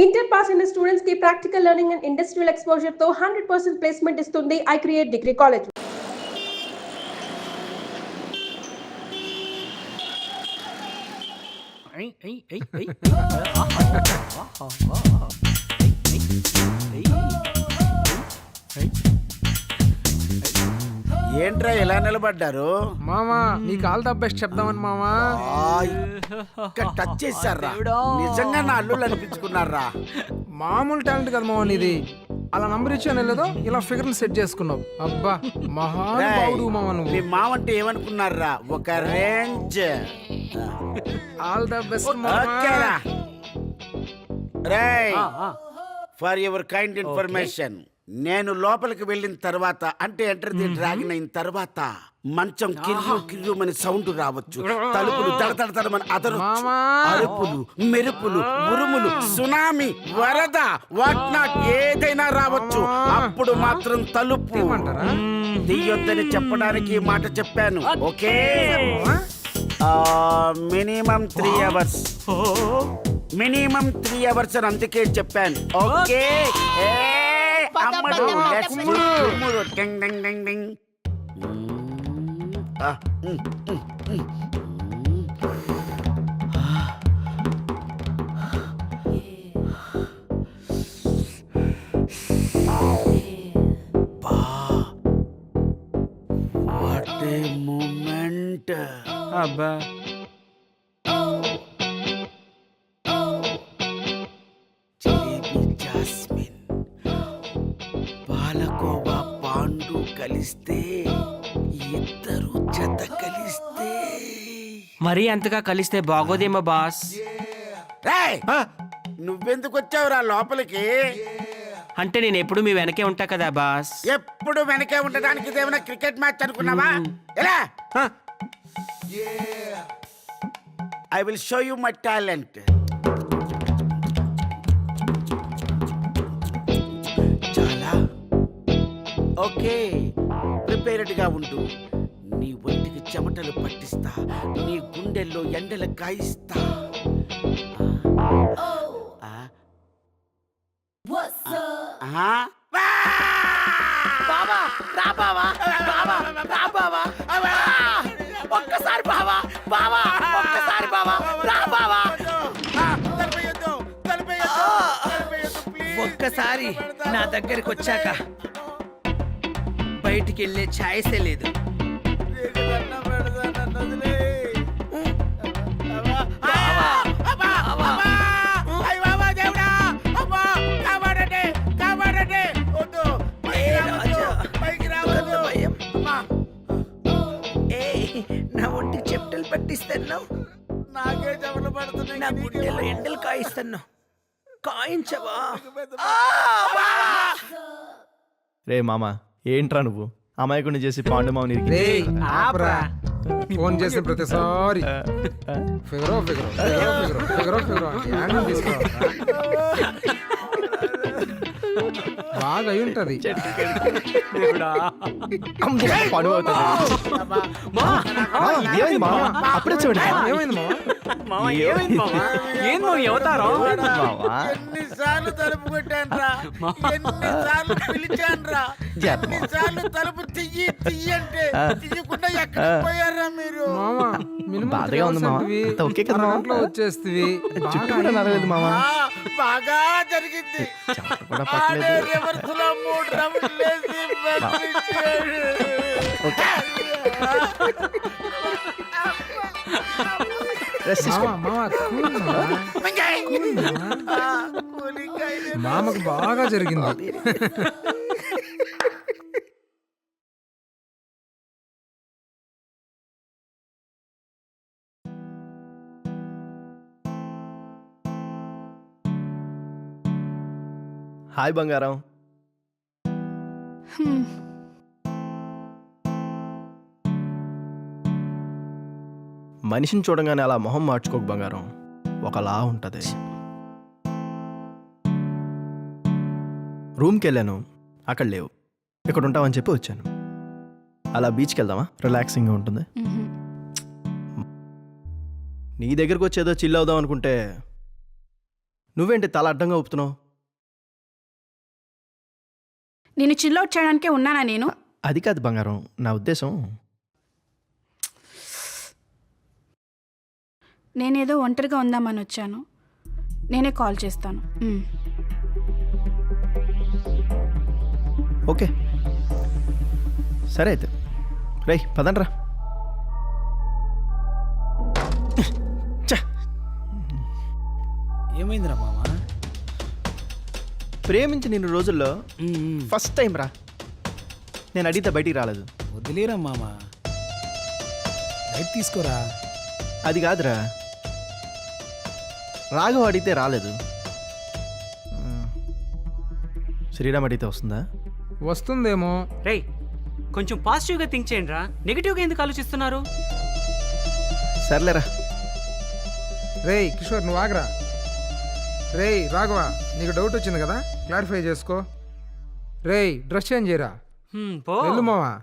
Inter pass అయిన students కి practical learning and industrial exposure తో 100% ప్లేస్మెంట్ ఇస్తుంది ఐ క్రియేట్ డిగ్రీ కాలేజ్. ఏంట్రా ఇలా నిలబడ్డారు? మామా నీకు ఆల్ ద బెస్ట్ చెప్దామని మామా. ఇక్కడ టచ్ చేశారా? నిజంగా నా అల్లుళ్ళు అనిపించుకున్నారా? మామూలు టాలెంట్ కదా మామా నీది. అలా నంబర్ ఇచ్చాను లేదో ఇలా ఫిగర్ సెట్ చేసుకున్నావు. అబ్బా మహానుభావుడు మామా నువ్వు. మీ మామంటే ఏమనుకున్నారా? ఒక రేంజ్. ఆల్ ద బెస్ట్ ఓకేరా రేయ్, ఫర్ యువర్ కైండ్ ఇన్ఫర్మేషన్, నేను లోపలికి వెళ్ళిన తర్వాత అంటే ఎంటర్ ది డ్రాగన్ అయిన తర్వాత మంచం కిర్రు కిర్రుమని సౌండ్ రావచ్చు, తలుపులు దడదడమని అదరొచ్చు, అరుపులు మెరుపులు ఉరుములు సునామీ వరద వాట్ నాట్ ఏదైనా రావచ్చు. అప్పుడు మాత్రం తలుపు తీయొద్దని చెప్పడానికి ఈ మాట చెప్పాను. Okay, minimum 3 hours, minimum 3 hours అని అందుకే చెప్పాను. ఓకే అమ్మడు, let's move. Ding ding ding ding. What a moment. అబ్బా జిలేబీ జాస్మిన్ పాలకోవా పాండు కలిస్తే ఇద్దరు జత కలిస్తే మరీ అంతగా కలిస్తే బాగోదేమో బాస్. రేయ్, నువ్వెందుకు వచ్చావురా లోపలికి? అంటే నేను ఎప్పుడు మీ వెనకే ఉంటా కదా బాస్. ఎప్పుడు వెనకే ఉండడానికి ఇదేమైనా క్రికెట్ మ్యాచ్ అనుకున్నావా? ఎలా? I will show you my talent. చాలా ఓకే, ప్రిపేర్డ్ గా ఉండు. నీ ఒంటికి చెమటలు పట్టిస్తా, నీ గుండెల్లో ఎండలు కాయిస్తా. ఒక్కసారి బావా, బావా, ఒక్కసారి బావా, రా బావా. ఒక్కసారి నా దగ్గరికి వచ్చాక బయటికి వెళ్ళే ఛాయిసే లేదు. నా ఒంటికి చెమటలు పట్టిస్తున్నావు, నాకే చెమటలు పడుతున్నాయి, నా గుండెలో ఎండలు కాయిస్తున్నావు. కాయించవా? రే మామ, ఏంట్రా నువ్వు అమాయకుడిని చేసి పాండు మామని ఫోన్ చేసిన ప్రతిసారి ఫిగరో ఫిగరో ఫిగరో ఫిగరో ఫిగరో యాంగిల్ తీసుకోవాలి. బాగా అయి ఉంటది. అప్పుడే ఏమైంది మామ? ఎన్నిసార్లు తలుపు కొట్టాన్రా, ఎన్నిసార్లు పిలిచాన్రా, ఎన్నిసార్లు తలుపు తీయి తీయి అంటే తీయకుండా ఎక్కడ పోయారా మీరు? మామ మినిమం బాధగా ఉంది మామ. అంతా ఓకే కదా మామ? ఇంట్లో వచ్చేస్తుంది. చుట్టూ కూడా నడవలేదు మామ. బాగా జరిగింది. ఆడే రివర్స్ లో 3 రౌండ్లు వేసి పంపించాడు. మామకు బాగా జరిగింది. హాయ్ బంగారం. మనిషిని చూడగానే అలా మొహం మార్చుకోకు బంగారం, ఒకలా ఉంటుంది. రూమ్కి వెళ్ళాను, అక్కడ లేవు. ఇక్కడ ఉంటామని చెప్పి వచ్చాను. అలా బీచ్కి వెళ్దామా? రిలాక్సింగ్గా ఉంటుంది. నీ దగ్గరకు వచ్చేదో చిల్ అవుదాం అనుకుంటే నువ్వేంటి తల అడ్డంగా ఊపుతున్నావు? నేను చిల్అవుట్ చేయడానికే ఉన్నానా నేను? అది కాదు బంగారం, నా ఉద్దేశం. నేనేదో ఒంటరిగా ఉందామని వచ్చాను. నేనే కాల్ చేస్తాను. ఓకే సరే అయితే. రేయ్ పదండ్రా. ఏమైందిరా మామ? ప్రేమించి నిన్ను రోజుల్లో ఫస్ట్ టైం రా నేను అడిగితే బయటికి రాలేదు. వదిలేరా మామ, లైట్ తీసుకోరా. అది కాదురా, రాఘవ అడిగితే రాలేదు. శ్రీరామ్ అడిగితే వస్తుందా? వస్తుందేమో. రేయ్ కొంచెం పాజిటివ్గా థింక్ చేయండి రా, నెగిటివ్గా ఎందుకు ఆలోచిస్తున్నారు? సర్లేరా. రేయ్ కిషోర్ నువ్వు ఆగరా. రేయ్ రాఘవ, నీకు డౌట్ వచ్చింది కదా, క్లారిఫై చేసుకో. రేయ్ డ్రెస్ చేంజ్ చేయరా. పో. వెళ్ళు మావా.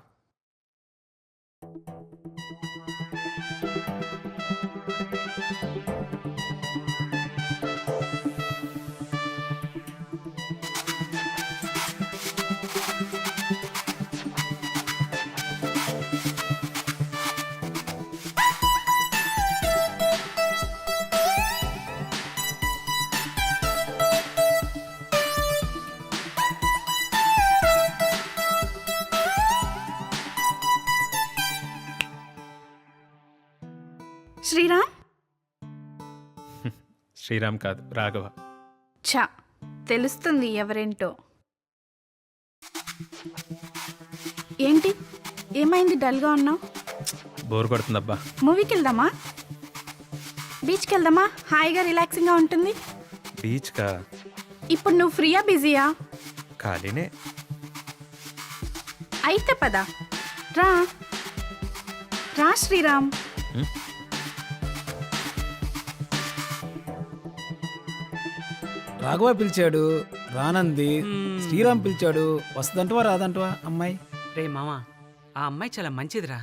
శ్రీరామ్. శ్రీరామ్ కాదు, రాఘవ. ఛా, తెలుస్తుంది ఎవరేంటో. ఏంటి ఏమైంది, డల్గా ఉన్నావు? బోర్ కొడుతుందబ్బా. మూవీకి వెళ్దామా? బీచ్కి వెళ్దామా? హాయిగా రిలాక్సింగ్గా ఉంటుంది. బీచ్కా? ఇప్పుడు నువ్వు ఫ్రీయా బిజీయా? ఖాళీనే. అయితే పద, రా రా శ్రీరామ్. రాఘవ పిలిచాడు, రానంది. శ్రీరామ్ పిలిచాడు, వస్తుందంటవా రాదంటవా అమ్మాయి? రే మామా, ఆ అమ్మాయి చాలా మంచిదిరా.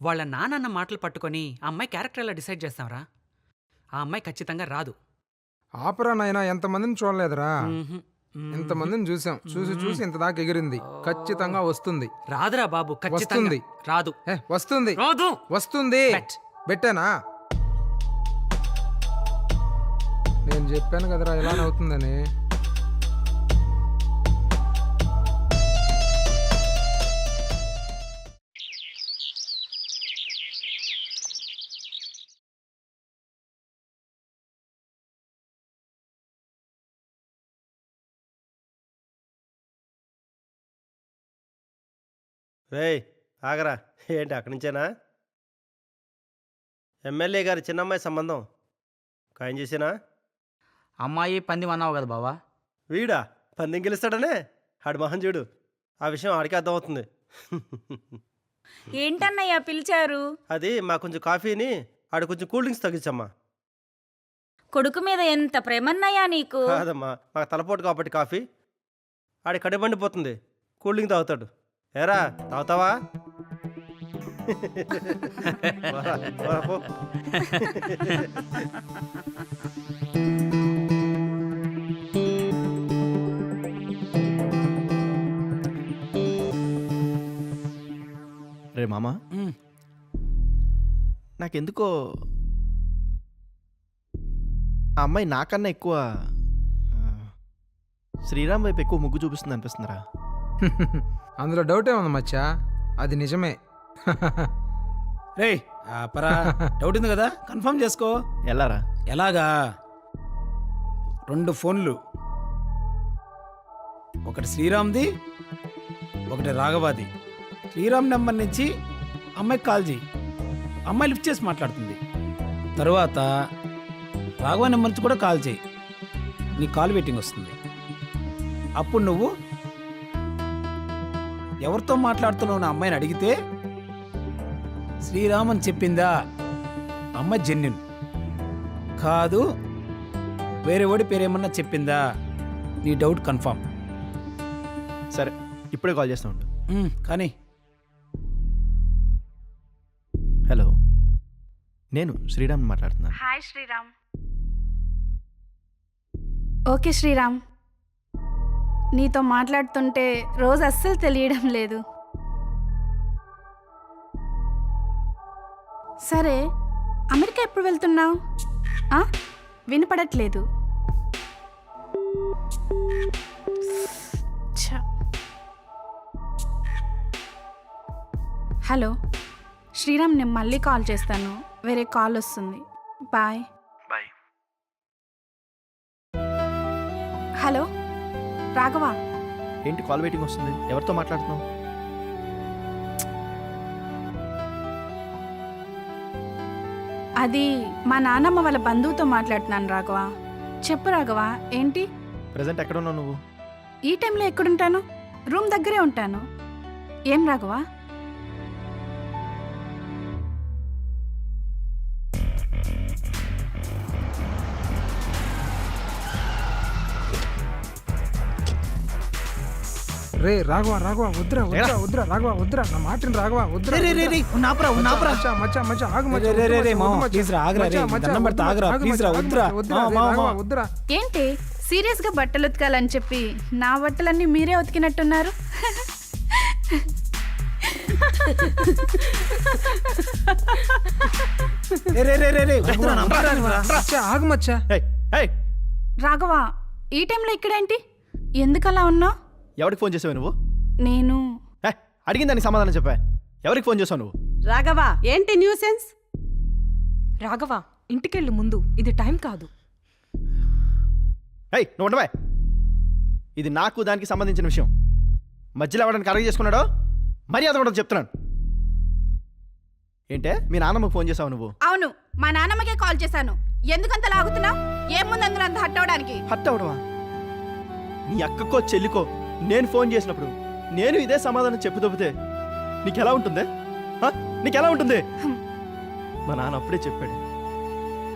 వాళ్ళ నాన్న మాటలు పట్టుకొని ఆ అమ్మాయి క్యారెక్టర్ ఎలా డిసైడ్ చేస్తాంరా? ఆ అమ్మాయి ఖచ్చితంగా రాదు. ఆపరా నాయనా, ఎంతమందిని చూడలేదురా. ఇంతమందిని చూసాం, చూసి చూసి ఇంత దాకా ఎగిరింది. ఖచ్చితంగా వస్తుంది. రాదురా బాబు, ఖచ్చితంగా వస్తుంది. రాదు. వస్తుంది రాదు. వస్తుంది. Bet. బెట్టేనా? నేను చెప్పాను కదరా ఇలా అవుతుందని. రేయ్ ఆగరా. ఏంటి అక్కడి నుంచేనా? ఎమ్మెల్యే గారి చిన్నమ్మాయి సంబంధం ఖాయం చేసేనా? అమ్మాయి పంది అన్నావు కదా బావా. వీడా పందెం గెలుస్తాడనే? ఆడి మొహం చూడు, ఆ విషయం ఆడికి అర్థమవుతుంది. ఏంటన్నయ్యా పిలిచారు? అది మా కొంచెం కాఫీని ఆడు కొంచెం కూల్ డ్రింక్స్ తగ్గించమ్మా. కొడుకు మీద ఎంత ప్రేమన్నయ్యా నీకు? కాదమ్మా, మాకు తలపోటు కాబట్టి కాఫీ. ఆడి కడుబండిపోతుంది, కూల్ డ్రింక్ తాగుతాడు. ఏరా తాగుతావా? పోరా, పోరా, పో. రే మామా, నాకెందుకో ఆ అమ్మాయి నాకన్నా ఎక్కువ శ్రీరామ్ వైపు ఎక్కువ మొగ్గు చూపిస్తుంది అనిపిస్తుందిరా. అందులో డౌటే ఉంది మచ్చా, అది నిజమే. రేయ్ ఆపరా, డౌట్ ఉంది కదా, కన్ఫర్మ్ చేసుకో. ఎలారా? ఎలాగా? 2 ఫోన్లు, ఒకటి శ్రీరామ్ది, ఒకటి రాఘవాది. శ్రీరామ్ నెంబర్ నుంచి అమ్మాయికి కాల్ చేయి, అమ్మాయి లిఫ్ట్ చేసి మాట్లాడుతుంది. తరువాత రాఘవ నెంబర్ నుంచి కూడా కాల్ చేయి, నీ కాల్ వెయిటింగ్ వస్తుంది. అప్పుడు నువ్వు ఎవరితో మాట్లాడుతున్నావు నా అమ్మాయిని అడిగితే శ్రీరామ్ అని చెప్పిందా, అమ్మాయి జెన్యున్ కాదు, వేరే వాడి పేరేమన్నా చెప్పిందా, నీ డౌట్ కన్ఫర్మ్. సరే ఇప్పుడే కాల్ చేస్తా ఉండు. కానీ హలో, నేను శ్రీరామ్ మాట్లాడుతున్నాను. హాయ్ శ్రీరామ్. ఓకే శ్రీరామ్, నీతో మాట్లాడుతుంటే రోజు అస్సలు తెలియడం లేదు. సరే, అమెరికా ఎప్పుడు వెళ్తున్నావు? వినపడట్లేదు. ఛ. హలో శ్రీరామ్, నేను మళ్ళీ కాల్ చేస్తాను, వేరే కాల్ వస్తుంది. బాయ్. బాయ్. హలో రాఘవ, ఏంటి కాల్ వెయిటింగ్ వస్తుంది? ఎవరితో మాట్లాడుతున్నావు? అది మా నాన్నమ్మ వాళ్ళ బంధువుతో మాట్లాడుతున్నాను రాఘవ. చెప్పు రాఘవ, ఏంటి? ప్రజెంట్ ఎక్కడ ఉన్నావు నువ్వు? ఈ టైంలో ఎక్కడుంటాను? రూమ్ దగ్గరే ఉంటాను. ఏం రాఘవ? రే రాఘవ రాఘవ వద్దురా వద్దురా వద్దురా రాఘవ వద్దురా, నా మాటని రాఘవ వద్దురా. నాపరా మచ్చా మచ్చా మచ్చా ఆగు మచ్చా, రే, రే, రే, రే, వద్దు మామ, మచ్చా, ప్లీజ్ రా, ఆగురా, రే, మచ్చా, దండం పెడతా, వద్దు, ఆగురా, ఆగు ప్లీజ్ రా, మచ్చా, వద్దురా, వద్దురా, ఆ, రే, మామ. రాఘవ, వద్దురా. ఏంటి సీరియస్గా బట్టలు ఉతకాలని చెప్పి నా బట్టలన్నీ మీరే ఉతికినట్టున్నారు? మచ్చా, ఆగు మచ్చా. ఏయ్, ఏయ్, రాఘవ, ఈ టైంలో ఇక్కడేంటి? ఎందుకలా ఉన్నావు? ఎవరికి ఫోన్ చేసావు నువ్వు? నేను ఏయ్, అడిగిన దానికి సమాధానం చెప్పా. ఎవరికి ఫోన్ చేసావు నువ్వు? రాఘవ, ఏంటి న్యూసెన్స్? రాఘవ, ఇంటికెళ్ళు ముందు, ఇది టైం కాదు. ఏయ్, నువ్వు ఉండవా? ఇది నాకు దానికి సంబంధించిన విషయం. మధ్యలో ఎవడానికి అరగ చేసుకున్నాడో మర్యాద కూడా చెప్తున్నాను. ఏంటే మీ నాన్నమ్మకు ఫోన్ చేసావు నువ్వు? అవును, మా నాన్నమ్మకే కాల్ చేశాను. ఎందుకంత లాగుతున్నావు? ఏముంది అందులో అంత హట్ అవడానికి? హట్ అవడమా? నీ అక్కకో చెల్లికో నేను ఫోన్ చేసినప్పుడు నేను ఇదే సమాధానం చెప్పు దొబ్బితే నీకెలా ఉంటుంది? నీకెలా ఉంటుంది? మా నాన్న అప్పుడే చెప్పాడు,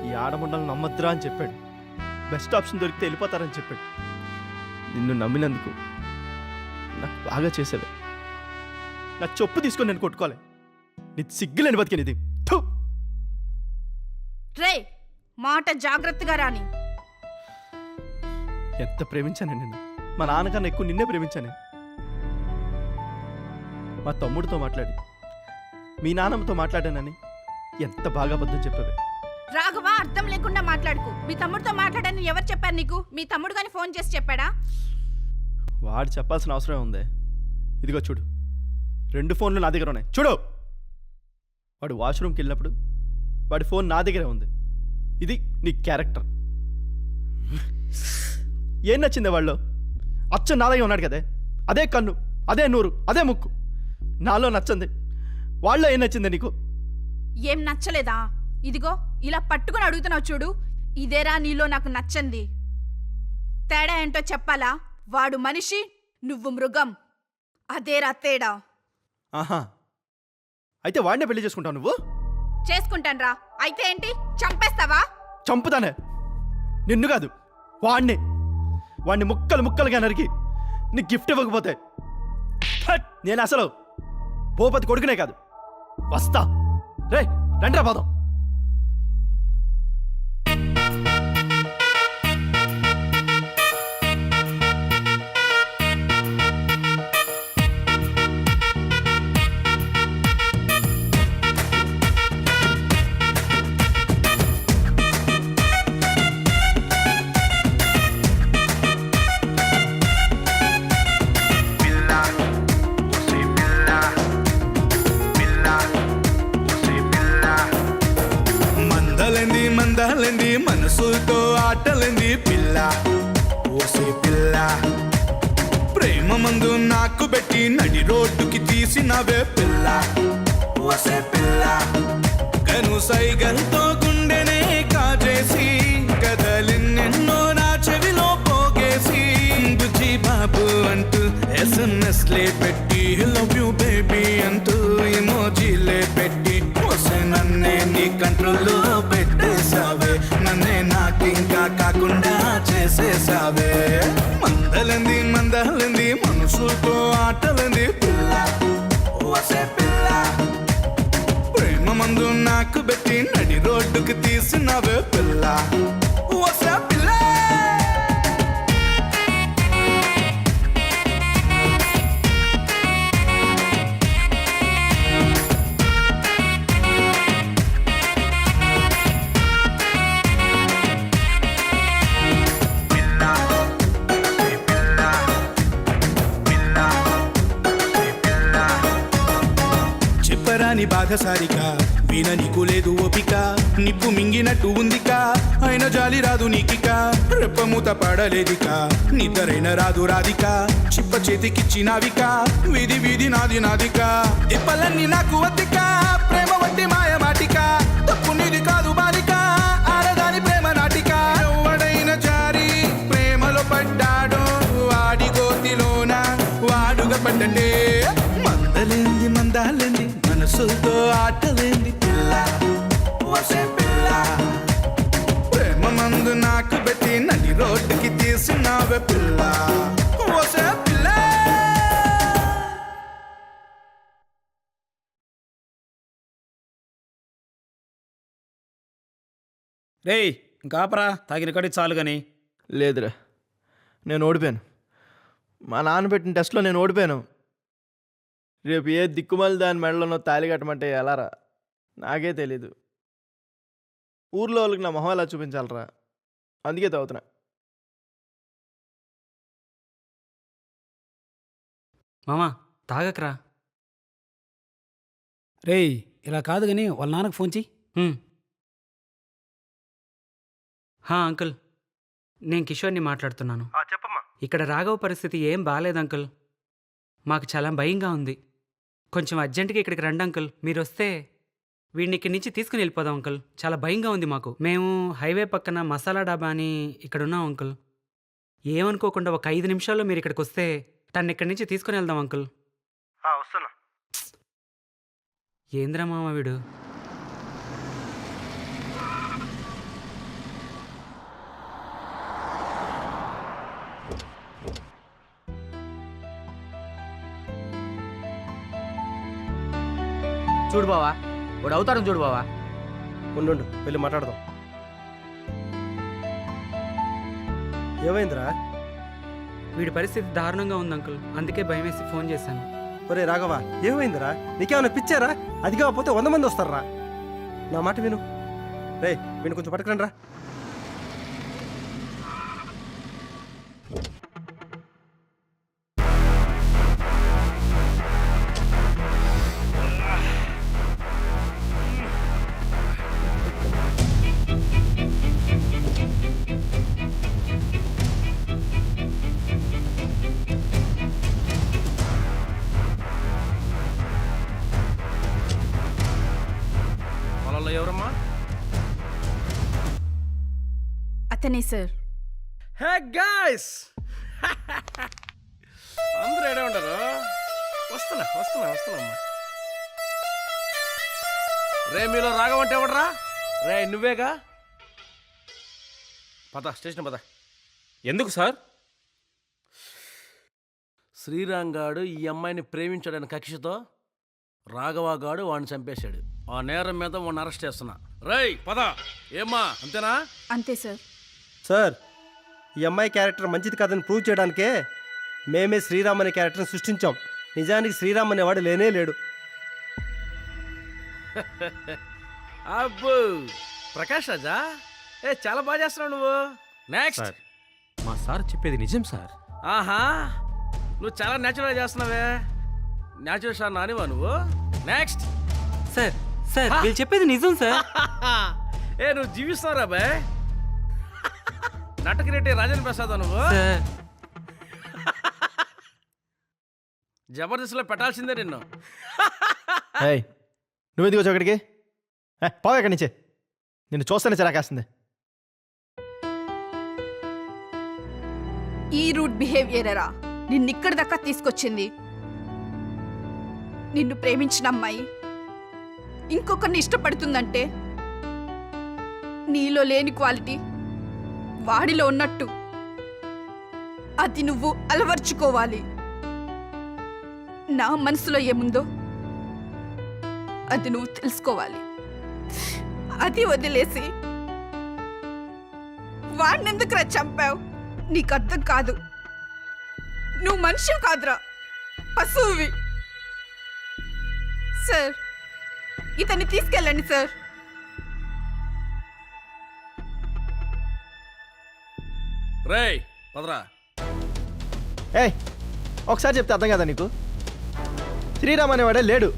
ఈ ఆడముండలు నమ్మద్దురా అని చెప్పాడు. బెస్ట్ ఆప్షన్ దొరికితే వెళ్ళిపోతారని చెప్పాడు. నిన్ను నమ్మినందుకు నాకు బాగా చేసావే. నా చెప్పు తీసుకొని నేను కొట్టుకోవాలి. నీ సిగ్గులేని బతికినది. రే, మాట జాగ్రత్తగా రాని. ఎంత ప్రేమించాను నిన్ను. మా నాన్నకన్నా ఎక్కువ నిన్నే ప్రేమించాను. మా తమ్ముడితో మాట్లాడి మీ నాన్నమ్మతో మాట్లాడానని ఎంత బాగా అబద్ధం చెప్పావే. రాఘవ, అర్థం లేకుండా మాట్లాడుకు. మీ తమ్ముడితో మాట్లాడని ఎవరు చెప్పారు నీకు? మీ తమ్ముడు కానీ ఫోన్ చేసి చెప్పాడా? వాడు చెప్పాల్సిన అవసరం ఉంది. ఇదిగో చూడు, 2 ఫోన్లు నా దగ్గర ఉన్నాయి. చూడు, వాడు వాష్రూమ్కి వెళ్ళినప్పుడు వాడి ఫోన్ నా దగ్గరే ఉంది. ఇది నీ క్యారెక్టర్. ఏం నచ్చిందే వాళ్ళు? అచ్చం నా దగ్గర ఉన్నాడు కదే, అదే కన్ను, అదే నూరు, అదే ముక్కు. నాలో నచ్చింది, వాళ్ళలో ఏం నచ్చిందే నీకు? ఏం నచ్చలేదా? ఇదిగో ఇలా పట్టుకుని అడుగుతున్నావు చూడు, ఇదేరా నీలో నాకు నచ్చంది. తేడా ఏంటో చెప్పాలా? వాడు మనిషి, నువ్వు మృగం. అదేరా తేడా. ఆహా, అయితే వాడినే పెళ్లి చేసుకుంటావు నువ్వు? చేసుకుంటాన్రా. అయితే ఏంటి, చంపేస్తావా? చంపుతానే, నిన్ను కాదు వాడిని ముక్కలు ముక్కలుగా నరికి నీకు గిఫ్ట్ ఇవ్వకపోతే నేను అసలు భూపతి కొడుకునే కాదు. వస్తా. రే రండ్రా పోదాం. మందాలంది మనసుతో ఆటలంది పిల్ల, ఓసే పిల్ల. ప్రేమ మందు నాకు పెట్టి నడి రోడ్డుకి తీసినవే పిల్ల, ఓసే పిల్ల. కను సైగంతో గుండెనే కాజేసి కదలిన్నెన్నో నా చెవిలో పోగేసి బుజ్జి బాబు అంటూ SMS లే పెట్టి లవ్ యూ బేబీ అంటూ ఇమోజీలే పెట్టి నన్నే నీ కంట్రోల్లో పెట్టేశావే. నన్నే నాకింకా కాకుండా చేసేసావే. మందలంది మనసుతో ఆటలంది పిల్ల, ఓసే పిల్ల. ప్రేమ మందు నాకు పెట్టి నడి రోడ్డుకి తీసినవే పిల్ల, ఓసే పిల్ల. దాని బాధ సారిక విన నీకు లేదు ఓపిక నిప్పు మింగినట్టు ఉందిక అయిన జాలి రాదు నీకిక రెప్పమూత పడలేదిక నిద్రైన రాదు రాధిక చిప్ప చేతికిచ్చినావిక వీధి వీధి నాది నాదిక తిప్పలన్నీ నాకు వద్దిక ప్రేమ వట్టి మాయ మాటిక తప్పు నీది కాదు బాలిక ఆడదాని ప్రేమ నాటిక ఎవడైన జారి ప్రేమలో పడ్డాడో వాడి గోతిలోన వాడుగా పడ్డండే మందలేంది మందాలేంది మనసుతో ఆటలేంది పిల్ల వసే పిల్ల ప్రేమ మందు నాకు పెట్టి నడి రోడ్డుకి తీసినావే పిల్ల వసే పిల్ల. రేయ్ ఇంకాపరా తాగిన కడి చాలు కానీ. లేదురా, నేను ఓడిపోయాను. మా నాన్న పెట్టిన టెస్ట్లో నేను ఓడిపోయాను. రేపు ఏ దిక్కుమాలి దాని మెడలోనో తాళి కట్టమంటే ఎలారా నాకే తెలీదు. ఊర్లో వాళ్ళకి నా మొహం ఎలా చూపించాలరా, అందుకే తాగుతున్నా. మామా తాగకరా. రేయ్ ఇలా కాదు కానీ వాళ్ళ నాన్నకు ఫోన్ చెయ్యి. అంకుల్, నేను కిషోర్ని మాట్లాడుతున్నాను. చెప్పమ్మా. ఇక్కడ రాఘవ పరిస్థితి ఏం బాగాలేదు అంకుల్. మాకు చాలా భయంగా ఉంది. కొంచెం అర్జెంటుగా ఇక్కడికి రండి అంకుల్. మీరు వస్తే వీడిని ఇక్కడి నుంచి తీసుకుని వెళ్ళిపోదాం అంకుల్. చాలా భయంగా ఉంది మాకు. మేము హైవే పక్కన మసాలా డాబా అని ఇక్కడ ఉన్నాం అంకుల్. ఏమనుకోకుండా ఒక 5 నిమిషాల్లో మీరు ఇక్కడికి వస్తే తను ఇక్కడి నుంచి తీసుకుని వెళ్దాం అంకుల్. వస్తున్నా. ఏంద్రా మామ వీడు. చూడు బావా, వాడు అవుతాడు చూడు బావా. ఉండు వెళ్ళి మాట్లాడదాం. ఏమైందిరా? వీడి పరిస్థితి దారుణంగా ఉంది అంకుల్. అందుకే భయం వేసి ఫోన్ చేశాను. ఒరే రాఘవ, ఏమైందిరా? నీకేమైనా పిచ్చారా? అది కాకపోతే 100 మంది వస్తారా? నా మాట విను. రే వీడిని కొంచెం పట్టుకురండి రా. ఎవరమ్మా? అతనే సార్. హే గాయ్స్, అందరూ ఏడే ఉంటారు. వస్తున్నా. రే మీలో రాఘవ అంటే ఎవడరా? రే నువ్వేగా? పద స్టేషన్ పద. ఎందుకు సార్? శ్రీరామ్ గాడు ఈ అమ్మాయిని ప్రేమించాడని కక్షతో రాఘవ గాడు వాడిని చంపేశాడు. ఆ నేరం మీద వాడిని అరెస్ట్ చేస్తున్నా. రేయ్ పద. ఏమ్మా అంతేనా? అంతే సార్. సార్, ఈ అమ్మాయి క్యారెక్టర్ మంచిది కాదని ప్రూవ్ చేయడానికే మేమే శ్రీరామ్ అనే క్యారెక్టర్ని సృష్టించాం. నిజానికి శ్రీరామ్ అనేవాడు లేనే లేడు. అబ్బో ప్రకాష్ రాజా, చాలా బాగా చేస్తున్నావు నువ్వు. నెక్స్ట్. మా సార్ చెప్పేది నిజం సార్. ఆహా, నువ్వు చాలా న్యాచురల్గా చేస్తున్నావే. న్యాచురల్ షా నానివా నువ్వు? నెక్స్ట్. సార్ వీళ్ళు చెప్పేది నిజం సార్. నువ్వు జీవిస్తున్నారా బాయ్? నటకిరెడ్డి రాజేంద్ర ప్రసాద్ నువ్వు? జబర్దస్త్లో పెట్టాల్సిందే నిన్ను. నువ్వు ఎందుకు వచ్చావు అక్కడికి? పోవే అక్కడి నుంచే. నిన్ను చూస్తేనే చిరాకేస్తుంది. ఈ రూట్ బిహేవియరా నిన్నిక్కడి దాకా తీసుకొచ్చింది. నిన్ను ప్రేమించిన అమ్మాయి ఇంకొకరిని ఇష్టపడుతుందంటే నీలో లేని క్వాలిటీ వాడిలో ఉన్నట్టు అది నువ్వు అలవర్చుకోవాలి. నా మనసులో ఏముందో అది నువ్వు తెలుసుకోవాలి. అది వదిలేసి వాడినెందుకురా చంపావు? నీకు అర్థం కాదు. నువ్వు మనిషి కాదురా, పశువువి. సార్, ఇతన్ని తీసుకెళ్ళండి సార్. రేయ్ పదరా. ఒకసారి చెప్తే అర్థం కదా నీకు? శ్రీరామ్ అనేవాడే లేడు.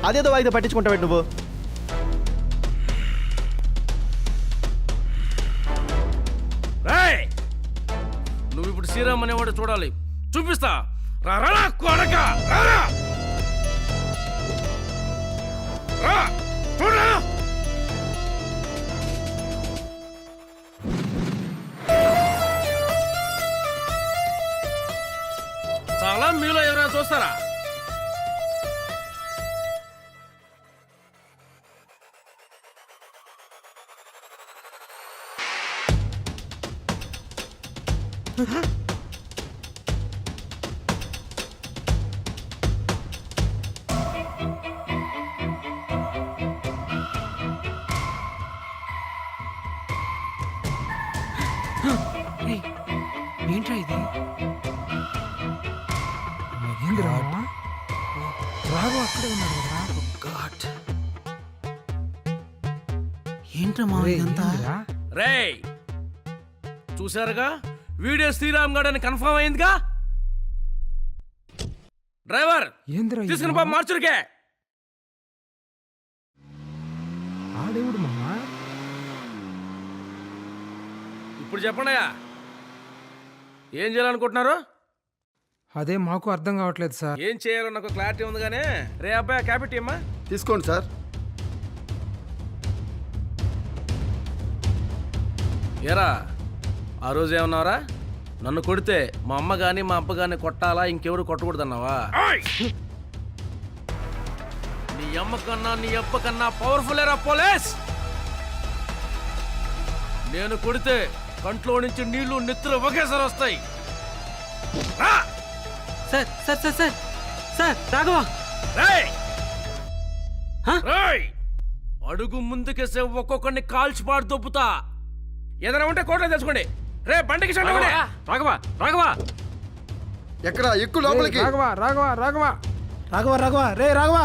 అదేదో వాయిదా పట్టించుకుంటావు నువ్వు. నువ్వు ఇప్పుడు శ్రీరామ్ అనేవాడు చూడాలి, చూపిస్తా. రా కొడక, రా చూడరా. చాలా మీలో ఎవరైనా చూస్తారా? ఏంట్రా ఇది? ఏందిరా మామ? రాఘవ అక్కడే ఉన్నాడు కదరా. ఏంట్రా మా రేయ్, ఇదంతా? ఏందిరా? రేయ్ చూసారుగా, వీడియో శ్రీరామ్ గడ్ అని కన్ఫర్మ్ అయిందిగా. డ్రైవర్ ఏందిరా ఇది తీసుకుని మామ? పాప మార్చురికే. ఆడేవుడు మామ? ఇప్పుడు చెప్పండియా, ఏం చేయాలనుకుంటున్నారు? అదే మాకు అర్థం కావట్లేదు సార్. ఏం చేయాలో నాకు క్లారిటీ ఉంది కానీ, రే అబ్బాయి క్యాపిటీ అమ్మా తీసుకోండి సార్. ఏరా ఆ రోజు ఏమన్నావరా? నన్ను కొడితే మా అమ్మ గాని మా అబ్బ గాని కొట్టాలా, ఇంకెవరు కొట్టకూడదన్నావా? నీ అమ్మ కన్నా నీ అబ్బ కన్నా పవర్ఫుల్ ఏరా పోలీస్. నేను కొడితే కంట్లో నుంచి నీళ్లు నెత్తులు ఒకేసారి వస్తాయి. రా! Sir sir sir sir sir Raghava, రేయ్! రేయ్! అడుగు ముందుకేసే ఒక్కొక్కడిని కాల్చిపాడు దొబ్బుతా. ఏదైనా ఉంటే కోట్లో తెలుసుకోండి. రే బండికి చూడండి. రాఘవ రాఘవ ఎక్కడ ఎక్కువ లోపలికి. రాఘవ రాఘవ రాఘవ రాఘవ రాఘవ రే Raghava.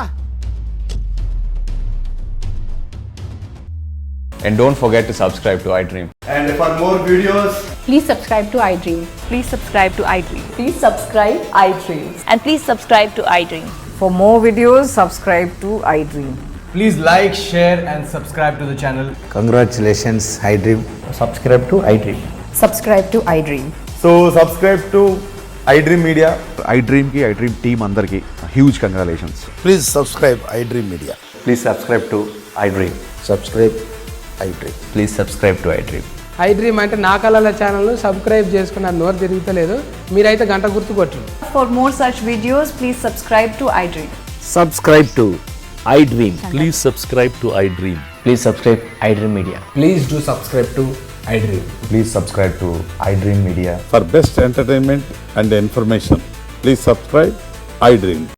And don't forget to subscribe to iDream. And for more videos, Please subscribe to iDream. Please subscribe to iDream. Please subscribe iDream. And please subscribe to iDream. For more videos, subscribe to iDream. please like, share and subscribe to the channel. Congratulations, iDream. Subscribe to iDream. Subscribe to iDream. So, subscribe to iDream Media. iDream ki iDream team andarki huge congratulations. Please subscribe iDream media. Please subscribe to iDream. Subscribe iDream. Please subscribe to iDream. iDream అంటే నా కళల channel subscribe చేసుకున్న నోరు తిరుగుతలేదు. మీరైతే గంట గుర్తు కొట్టండి. For more such videos, please subscribe to iDream. Subscribe to iDream. Please subscribe to iDream. Please subscribe iDream Media. Please do subscribe to iDream. Please subscribe to iDream Media. For best entertainment and information, please subscribe iDream.